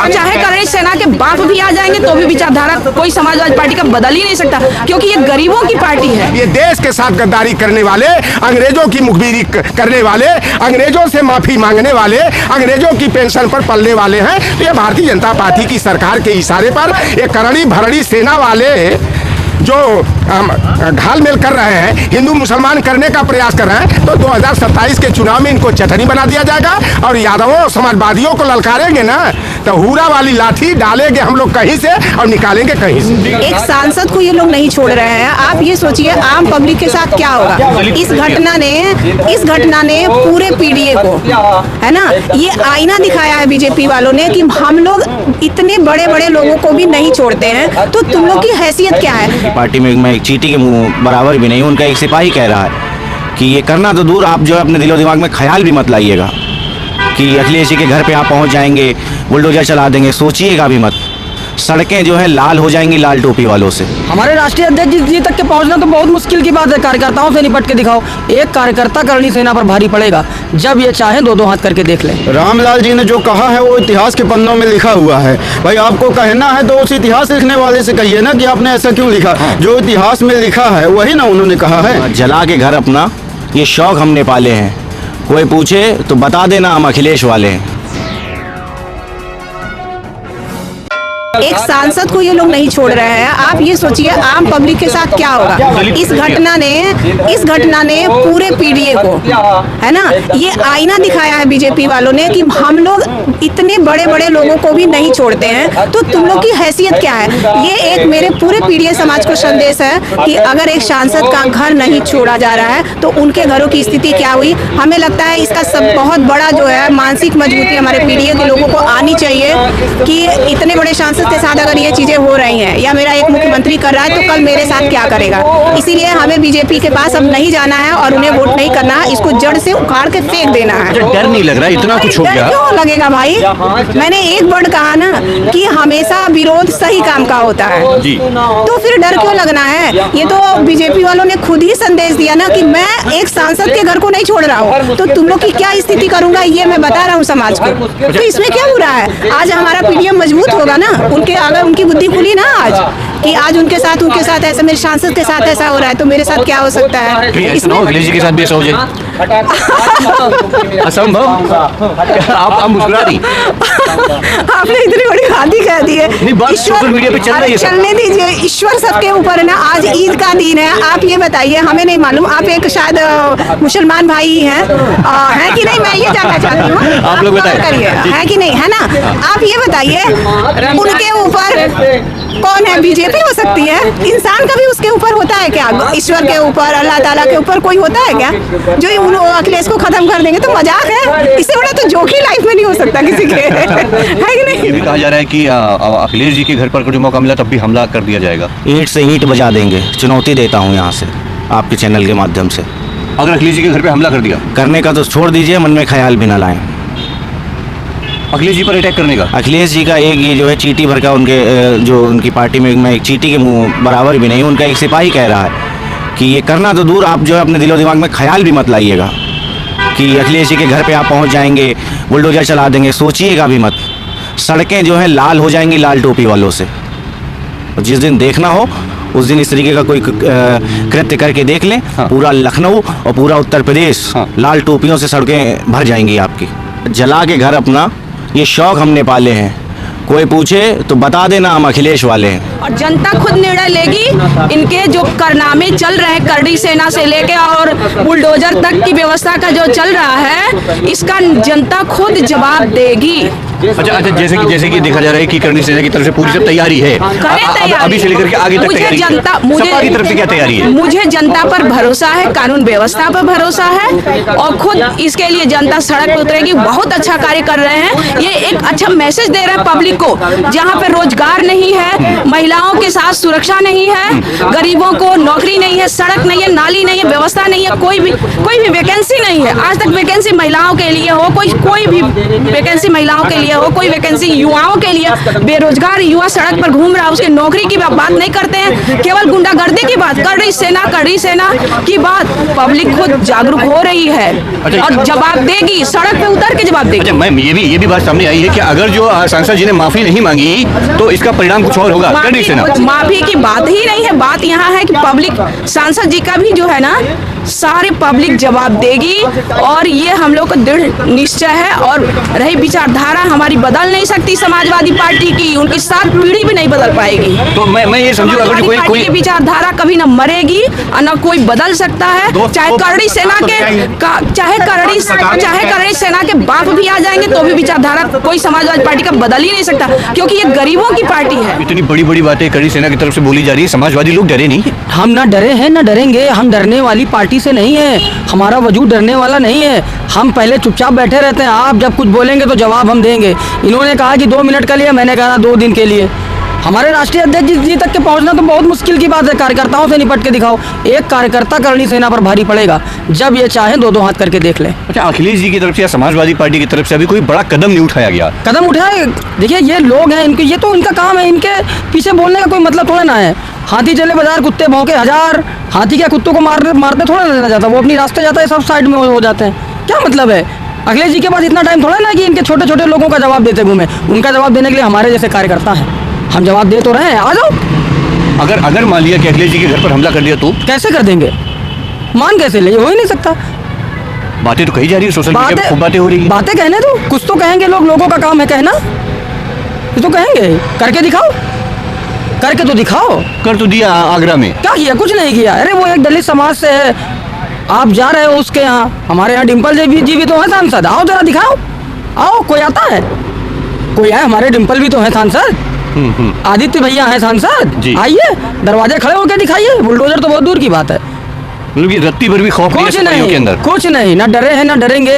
चाहे करणी सेना के बाप भी आ जाएंगे तो भी विचारधारा कोई समाजवादी पार्टी का बदल ही नहीं सकता, क्योंकि ये गरीबों की पार्टी है। ये देश के साथ गद्दारी करने वाले, अंग्रेजों की मुखबिरी करने वाले, अंग्रेजों से माफी मांगने वाले, अंग्रेजों की पेंशन पर पलने वाले हैं। तो ये भारतीय जनता पार्टी की सरकार के इशारे पर ये करणी भरणी सेना वाले जो घालमेल कर रहे हैं, हिंदू मुसलमान करने का प्रयास कर रहे हैं, तो 2027 के चुनाव में इनको चटनी बना दिया जाएगा और यादवों समाजवादियों को ललकारेंगे ना तो हुरा वाली लाठी डालेंगे हम लोग कहीं से और निकालेंगे कहीं से। एक सांसद को ये लोग नहीं छोड़ रहे हैं। आप ये सोचिए आम पब्लिक के साथ क्या होगा। इस घटना ने पूरे पीडीए को, है ना, ये आईना दिखाया है बीजेपी वालों ने कि हम लोग इतने बड़े बड़े लोगों को भी नहीं छोड़ते हैं। तो तुम लोग की हैसियत क्या है? पार्टी में मैं एक चीटी के बराबर भी नहीं, उनका एक सिपाही कह रहा है कि ये करना तो दूर, आप जो है अपने दिलो दिमाग में ख्याल भी मत लाइएगा कि अखिलेश जी के घर पे आप पहुंच जाएंगे, बुलडोजर चला देंगे, सोचिएगा भी मत। सड़कें जो है लाल हो जाएंगी लाल टोपी वालों से। हमारे राष्ट्रीय अध्यक्ष जी तक के पहुंचना तो बहुत मुश्किल की बात है। कार्यकर्ताओं से निपट के दिखाओ। एक कार्यकर्ता करणी सेना पर भारी पड़ेगा जब ये चाहे दो हाथ करके देख ले। रामलाल जी ने जो कहा है वो इतिहास के पन्नों में लिखा हुआ है। भाई आपको कहना है तो उस इतिहास लिखने वाले से कहिए ना कि आपने ऐसा क्यों लिखा। जो इतिहास में लिखा है वही ना उन्होंने कहा है। जला के घर अपना ये शौक हमने पाले हैं, कोई पूछे तो बता देना हम अखिलेश वाले हैं। एक सांसद को ये लोग नहीं छोड़ रहे हैं। आप ये सोचिए आम पब्लिक के साथ क्या होगा। इस घटना ने पूरे पीडीए को, है ना, ये आईना दिखाया है बीजेपी वालों ने कि हम लोग इतने बड़े बड़े लोगों को भी नहीं छोड़ते हैं। तो तुम लोग की हैसियत क्या है? ये एक मेरे पूरे पीडीए समाज को संदेश है कि अगर एक सांसद का घर नहीं छोड़ा जा रहा है तो उनके घरों की स्थिति क्या हुई। हमें लगता है इसका सब बहुत बड़ा जो है मानसिक मजबूती हमारे पीडीए के लोगों को आनी चाहिए कि इतने बड़े सांसद के साथ अगर ये चीजें हो रही हैं या मेरा एक मुख्यमंत्री कर रहा है तो कल मेरे साथ क्या करेगा। इसीलिए हमें बीजेपी के पास अब नहीं जाना है और उन्हें वोट नहीं करना है। इसको जड़ से उखाड़ के फेंक देना है। डर नहीं लग रहा, इतना कुछ हो गया, क्यों लगेगा भाई? मैंने एक वर्ड कहा ना कि हमेशा विरोध सही काम का होता है जी। तो फिर डर क्यों लगना है? ये तो बीजेपी वालों ने खुद ही संदेश दिया ना कि मैं एक सांसद के घर को नहीं छोड़ रहा हूँ। तो तुम लोग की क्या स्थिति करूंगा ये मैं बता रहा हूँ समाज को। तो इसमें क्या बुरा है? आज हमारा पीडीएम मजबूत होगा ना, अगर उनकी बुद्धि खुली ना आज कि आज उनके साथ ऐसा, मेरे सांसद के साथ ऐसा हो रहा है तो मेरे साथ क्या हो सकता है। इसमें अखिलेश जी के साथ भी ऐसा हो जाए असंभव। आप मुस्कुरा रही। आपने इतनी बड़ी बात ही कह दी है। सोशल मीडिया पे चल रही है, चलने दीजिए। ईश्वर सबके ऊपर है ना। आज ईद का दिन है। आप ये बताइए, हमें नहीं मालूम, आप एक शायद मुसलमान भाई हैं, है कि नहीं? मैं ये जानना चाहती हूँ, आप लोग बताइए है कि नहीं, है ना? आप ये बताइए, उनके ऊपर कौन है? बीजेपी हो सकती है। इंसान का भी उसके ऊपर होता है क्या? ईश्वर के ऊपर, अल्लाह ताला के ऊपर कोई होता है क्या जो अखिलेश को खत्म कर देंगे? तो मजाक है। इससे बड़ा तो जोखी लाइफ में नहीं हो सकता किसी के, है कि नहीं? ये भी कहा जा रहा है कि अखिलेश जी के घर पर जो मौका मिला तब भी हमला कर दिया जाएगा। ईंट से ईंट बजा देंगे। चुनौती देता हूँ यहाँ से आपके चैनल के माध्यम से। अगर अखिलेश जी के घर पे हमला कर दिया, करने का तो छोड़ दीजिए, मन में ख्याल भी ना लाएं। अखिलेश जी पर अटैक करने का? अखिलेश जी का एक ये जो है चीटी भर का, उनके जो उनकी पार्टी में मैं एक चीटी के बराबर भी नहीं, उनका एक सिपाही कह रहा है कि ये करना तो दूर, आप जो है अपने दिलो दिमाग में ख्याल भी मत लाइएगा कि अखिलेश जी के घर पे आप पहुंच जाएंगे, बुलडोजर चला देंगे, सोचिएगा भी मत। सड़कें जो है लाल हो जाएंगी लाल टोपी वालों से। जिस दिन देखना हो उस दिन इस तरीके का कोई कृत्य करके देख लें। हाँ। पूरा लखनऊ और पूरा उत्तर प्रदेश लाल टोपियों से सड़कें भर जाएंगी आपकी। जला के घर अपना ये शौक हमने पाले हैं, कोई पूछे तो बता देना हम अखिलेश वाले हैं। और जनता खुद निर्णय लेगी। इनके जो कारनामे चल रहे हैं करणी सेना से लेके और बुलडोजर तक की व्यवस्था का जो चल रहा है, इसका जनता खुद जवाब देगी। अच्छा, जैसे कि देखा जा रहा है कि करणी सेना की तरफ से पूरी सब तैयारी है। अभी से लेकर के आगे तक मुझे जनता, सपा की तरफ से क्या तैयारी है? मुझे जनता पर भरोसा है, कानून व्यवस्था पर भरोसा है और खुद इसके लिए जनता सड़क पर उतरेगी। बहुत अच्छा कार्य कर रहे हैं। ये एक अच्छा मैसेज दे रहा है पब्लिक को, जहाँ पे रोजगार नहीं है, महिला महिलाओं के साथ सुरक्षा नहीं है, गरीबों को नौकरी नहीं है, सड़क नहीं है, नाली नहीं है, व्यवस्था नहीं है, कोई भी वैकेंसी नहीं है। आज तक वैकेंसी महिलाओं के लिए हो, कोई भी वैकेंसी महिलाओं के लिए हो, कोई वैकेंसी युवाओं के लिए, बेरोजगार युवा सड़क पर घूम रहा है, उसके नौकरी की बात नहीं करते हैं, केवल गुंडागर्दी की बात। कड़ी सेना की बात। पब्लिक खुद जागरूक हो रही है और जवाब देगी, सड़क पे उतर के जवाब देगी। अच्छा मैम, ये भी बात सामने आई है कि अगर जो सांसद जी ने माफी नहीं मांगी तो इसका परिणाम कुछ और होगा। कड़ी सेना माफी की बात ही नहीं है। बात यहाँ है कि पब्लिक, सांसद जी का भी जो है ना, सारे पब्लिक जवाब देगी और ये हम लोग को दृढ़ निश्चय है। और रही विचारधारा हमारी बदल नहीं सकती समाजवादी पार्टी की, उनकी 7 पीढ़ी भी नहीं बदल पाएगी। तो मैं ये समझू अगर कोई विचारधारा कभी न मरेगी और न कोई बदल सकता है। चाहे करड़ी सेना के बाप भी आ जाएंगे तो भी विचारधारा कोई समाजवादी पार्टी का बदल ही नहीं सकता, क्योंकि ये गरीबों की पार्टी है। इतनी बड़ी बड़ी बातें करड़ी सेना की तरफ से बोली जा रही है, समाजवादी लोग डरे नहीं? हम ना डरे हैं ना डरेंगे। हम डरने वाली पार्टी से नहीं है, हमारा वजूद डरने वाला नहीं है। हम पहले चुपचाप बैठे रहते हैं, आप जब कुछ बोलेंगे तो जवाब हम देंगे। इन्होंने कहा कि 2 मिनट के लिए, मैंने कहा 2 दिन के लिए। हमारे राष्ट्रीय अध्यक्ष जी तक के पहुंचना तो बहुत मुश्किल की बात है। कार्यकर्ताओं से निपट के दिखाओ। एक कार्यकर्ता करणी सेना पर भारी पड़ेगा, जब ये चाहे 2-2 हाथ करके देख लें। अच्छा, अखिलेश जी की तरफ से या समाजवादी पार्टी की तरफ से अभी कोई बड़ा कदम नहीं उठाया गया? कदम उठाए, देखिए ये लोग हैं, इनके ये तो इनका काम है, इनके पीछे बोलने का कोई मतलब थोड़ा ना है। हाथी चले बाजार, कुत्ते भौंके 1000। हाथी क्या कुत्तों को मारते थोड़ा ना जाता, वो अपनी रास्ते जाता है, सब साइड में हो जाते हैं। क्या मतलब है? अखिलेश जी के पास इतना टाइम थोड़ा ना कि इनके छोटे छोटे लोगों का जवाब देते घूमे। उनका जवाब देने के लिए हमारे जैसे कार्यकर्ता हैं, हम जवाब दे तो रहे हैं। आ जाओ। अगर मान लिया कि अखिलेश जी के घर पर हमला कर दिया तो कैसे कर देंगे? मान कैसे ले? हो ही नहीं सकता। बातें तो कही जा रही है, सोशल मीडिया पर खूब बातें हो रही है। बातें कहने दो, कुछ तो कहेंगे लोग, लोगों का काम है कहना। ये तो कहेंगे, करके दिखाओ, करके तो दिखाओ। कर तो दिया आगरा में, क्या किया? कुछ नहीं किया। अरे वो एक दलित समाज से है, आप जा रहे हो उसके यहाँ। हमारे यहाँ डिम्पल जी भी तो है सांसद, आओ जरा दिखाओ। आओ, कोई आता है? कोई है? हमारे डिम्पल भी तो है सांसद, आदित्य भैया है सांसद, आइए दरवाजे खड़े होकर दिखाइए। बुलडोजर तो बहुत दूर की बात है। मतलब ये रत्ती भर भी खौफ नहीं है सिपाहियों के अंदर? कुछ नहीं, ना डरे हैं ना डरेंगे।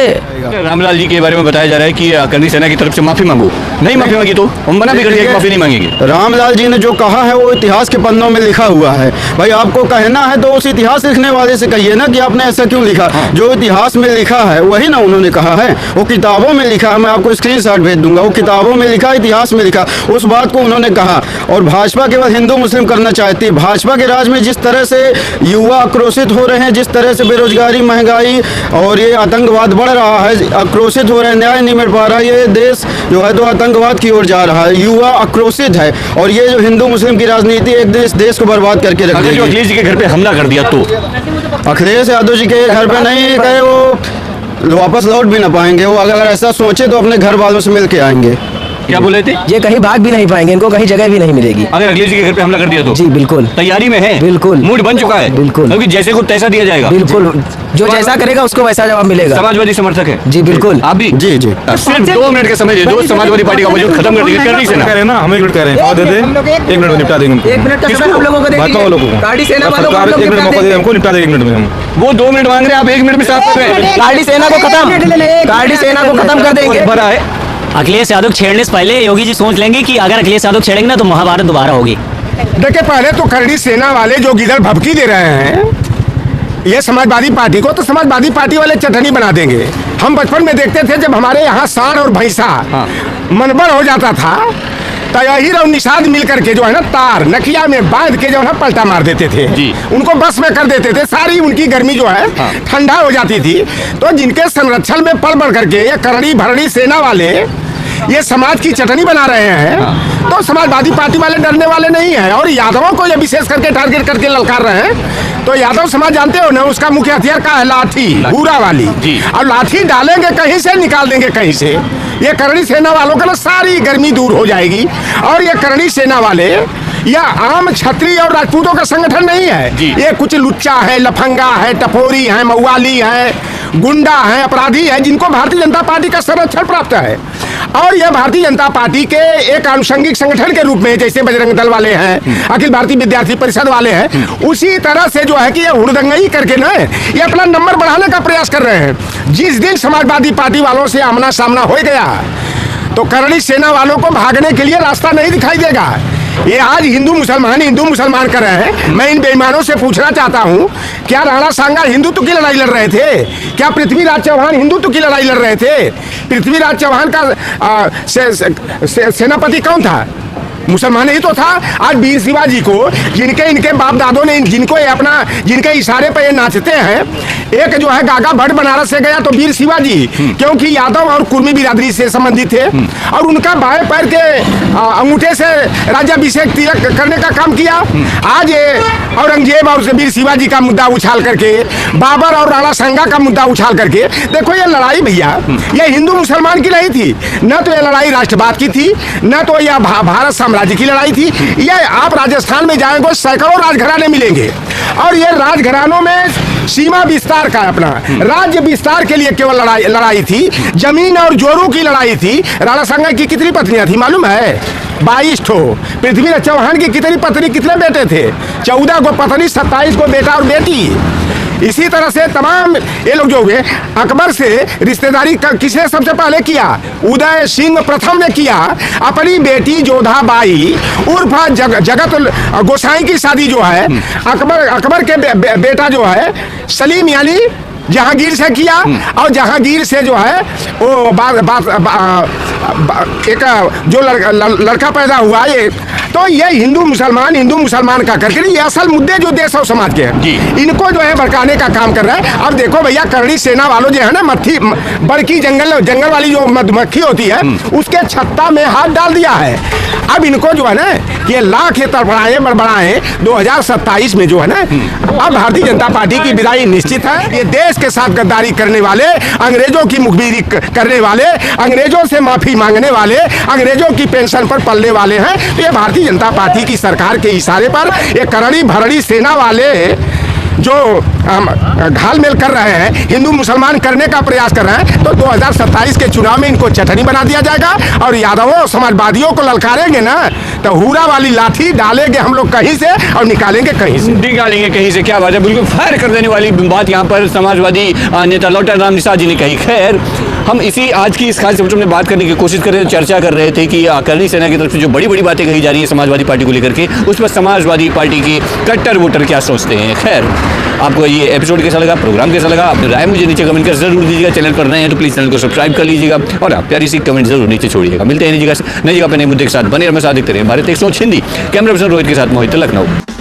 रामलाल जी के बारे में बताया जा रहा है कि करणी सेना की तरफ से माफी मांगो, नहीं माफी मांगी तो हम मना भी कर दिया कि माफी नहीं मांगेंगे। रामलाल जी ने जो कहा है वो इतिहास के पन्नों में लिखा हुआ है। भाई आपको कहना है तो उस इतिहास लिखने वाले से कहिए ना कि आपने ऐसा क्यों लिखा। जो इतिहास में लिखा है वही ना उन्होंने कहा है, वो किताबों में लिखा है। मैं आपको स्क्रीनशॉट भेज दूंगा, वो किताबों में लिखा, इतिहास में लिखा, उस बात को उन्होंने कहा। और भाजपा केवल हिंदू मुस्लिम करना चाहती है। भाजपा के राज में जिस तरह से युवा आक्रोशित हो रहे हैं, जिस तरह से बेरोजगारी, महंगाई और ये आतंकवाद बढ़ रहा है, आक्रोशित हो रहे हैं, न्याय नहीं मिल पा रहा, ये देश जो है तो आतंकवाद की ओर जा रहा है। युवा आक्रोशित है और ये जो हिंदू मुस्लिम की राजनीति एक देश को बर्बाद करके रख देगी। अखिलेश जी के घर पे हमला कर दिया तो अखिलेश यादव जी के घर पे नहीं गए, वो वापस लौट भी ना पाएंगे। वो अगर ऐसा सोचे तो अपने घर वालों से मिल के आएंगे। क्या बोले थे? ये कहीं भाग भी नहीं पाएंगे, इनको कहीं जगह भी नहीं मिलेगी। अगर अखिलेश जी के घर पे हमला कर दिया तो? जी बिल्कुल, तैयारी में है, बिल्कुल मूड बन चुका है, बिल्कुल, क्योंकि जैसे को तैसा दिया जाएगा। बिल्कुल, जो जैसा करेगा उसको वैसा जवाब मिलेगा। समाजवादी समर्थक है जी बिल्कुल। आप भी? जी जी। सिर्फ 2 मिनट का समय दे दो, समाजवादी पार्टी का वजूद खत्म कर देंगे। करणी सेना कह रहे हैं ना, हम 1 मिनट कह रहे हैं, और दे दे 1 मिनट में निपटा देंगे उनको। 1 मिनट का समय हम लोगों को दे भाजपा वालों को, गाड़ी सेना वालों को 1 मिनट मौका दे, हमको निपटा देंगे 1 मिनट में। हम वो 2 मिनट मांग रहे हैं, आप 1 मिनट में साफ कर रहे हैं। गाड़ी सेना को खत्म कर देंगे। भरा है। अखिलेश यादव छेड़ने से पहले योगी जी सोच लेंगे कि अगर अखिलेश यादव छेड़ेंगे ना तो महाभारत दोबारा होगी। देखिए, पहले तो करणी सेना वाले जो गिदड़ भभकी दे रहे हैं ये समाजवादी पार्टी को, तो समाजवादी पार्टी वाले चटनी बना देंगे। हम बचपन में देखते थे जब हमारे यहाँ सांड और भैंसा मनबर हो जाता था तो यही रहो निषाद मिल करके जो है ना तार नखिया में बांध के जो है पलटा मार देते थे जी। उनको बस में कर देते थे, सारी उनकी गर्मी जो है ठंडा हो जाती थी। तो जिनके संरक्षण में पल बढ़ करके ये करणी भरणी सेना वाले ये समाज की चटनी बना रहे हैं, तो समाजवादी पार्टी वाले डरने वाले नहीं है। और यादवों को ये विशेष करके टारगेट करके ललकार रहे हैं। तो यादव समाज जानते हो ना, उसका मुख्य हथियार का है लाठी, भूरा वाली जी। और लाठी डालेंगे कहीं से, निकाल देंगे कहीं से। ये करणी सेना वालों का ना सारी गर्मी दूर हो जाएगी। और ये करणी सेना वाले या आम क्षत्रिय और राजपूतों का संगठन नहीं है। ये कुछ लुच्चा है, लफंगा है, टपोरी है, मऊवाली है, गुंडा है, अपराधी है, जिनको भारतीय जनता पार्टी का संरक्षण प्राप्त है। और यह भारतीय जनता पार्टी के एक आनुषंगिक संगठन के रूप में, जैसे बजरंग दल वाले हैं, अखिल भारतीय विद्यार्थी परिषद वाले हैं, उसी तरह से जो है कि ये हुड़दंगई करके ना ये अपना नंबर बढ़ाने का प्रयास कर रहे हैं। जिस दिन समाजवादी पार्टी वालों से आमना सामना हो गया तो करणी सेना वालों को भागने के लिए रास्ता नहीं दिखाई देगा। ये आज हिंदू मुसलमान कर रहे हैं। मैं इन बेईमानों से पूछना चाहता हूँ, क्या राणा सांगा हिंदुत्व की लड़ाई लड़ रहे थे? क्या पृथ्वीराज चौहान हिंदुत्व की लड़ाई लड़ रहे थे? पृथ्वीराज चौहान का सेनापति कौन था? मुसलमान ही तो था। आज वीर शिवाजी को इनके बाप दादों ने जिनके इशारे पर ये नाचते हैं, एक जो है गागा भट्ट बनारस से गया तो वीर शिवाजी, क्योंकि यादव और कुर्मी बिरादरी से संबंधित थे और उनका बाएं पैर के अंगूठे से राज्याभिषेक तिलक करने का काम किया। आज ये औरंगजेब और वीर शिवाजी का मुद्दा उछाल करके, बाबर और राणा सांगा का मुद्दा उछाल करके, देखो ये लड़ाई भैया ये हिंदू मुसलमान की नहीं थी, न तो ये लड़ाई राष्ट्रवाद की थी, न तो यह भारत साम्राज्य की लड़ाई थी। ये आप राजस्थान में जाएंगे सैकड़ों राजघराने मिलेंगे और ये राजघरानों में सीमा विस्तार का, अपना राज्य विस्तार के लिए केवल लड़ाई थी। जमीन और जोरों की लड़ाई थी। राणा सांगा की कितनी पत्नियां थी मालूम है? 22 ठो। पृथ्वीराज चौहान की कितनी पत्नी, कितने बेटे थे? 14 को पत्नी, 27 को बेटा और बेटी। इसी तरह से तमाम ये लोग जो हुए, अकबर से रिश्तेदारी किसने सबसे पहले किया? उदय सिंह प्रथम ने किया। अपनी बेटी जोधा बाई उर्फ जगत गोसाई की शादी जो है अकबर के बेटा जो है सलीम यानी जहांगीर से किया और जहांगीर से जो है वो एक जो लड़का पैदा हुआ ये, तो ये हिंदू मुसलमान का करके ये असल मुद्दे जो देश और समाज के हैं इनको जो है भड़काने का काम कर रहा है। अब देखो भैया करणी सेना वालों जो है ना, मत्थी बड़की जंगल वाली जो मधुमक्खी होती है उसके छत्ता में हाथ डाल दिया है। अब इनको जो है ना ये लाख ये बड़बड़ाएं 2027 में जो है ना, अब भारतीय जनता पार्टी की विदाई निश्चित है। ये देश के साथ गद्दारी करने वाले, अंग्रेजों की मुखबिरी करने वाले, अंग्रेजों से माफी मांगने वाले, अंग्रेजों की पेंशन पर पलने वाले हैं। तो ये भारतीय जनता पार्टी की सरकार के इशारे पर ये करड़ी भरड़ी सेना वाले जो घालमेल कर रहे हैं, हिंदू मुसलमान करने का प्रयास कर रहे हैं, तो 2027 के चुनाव में इनको चटनी बना दिया जाएगा और यादवों समाजवादियों को ललकारेंगे ना तो हुरा वाली लाठी डालेंगे हम लोग कहीं से और निकालेंगे कहीं से। क्या बात है, बिल्कुल फायर कर देने वाली बात यहाँ पर समाजवादी नेता लौटा राम निषाद जी ने कही। खैर, हम इसी आज की इस खास एपिसोड में बात करने की कोशिश कर रहे थे, चर्चा कर रहे थे कि करणी सेना की तरफ से जो बड़ी बड़ी बातें कही जा रही है समाजवादी पार्टी को लेकर के, उस पर समाजवादी पार्टी के कट्टर वोटर क्या सोचते हैं। खैर, आपको ये एपिसोड कैसा लगा, प्रोग्राम कैसा लगा, अपनी राय मुझे नीचे कमेंट कर जरूर दीजिएगा। चैनल पर नए हैं तो प्लीज़ चैनल को सब्सक्राइब कर लीजिएगा और आप प्यारी सी कमेंट जरूर नीचे छोड़िएगा। मिलते हैं नई जगह पे नए मुद्दे के साथ। बने रहिए, साथ देखते रहे भारत 100 हिंदी। कैमरा पर्सन रोहित के साथ मोहित, लखनऊ।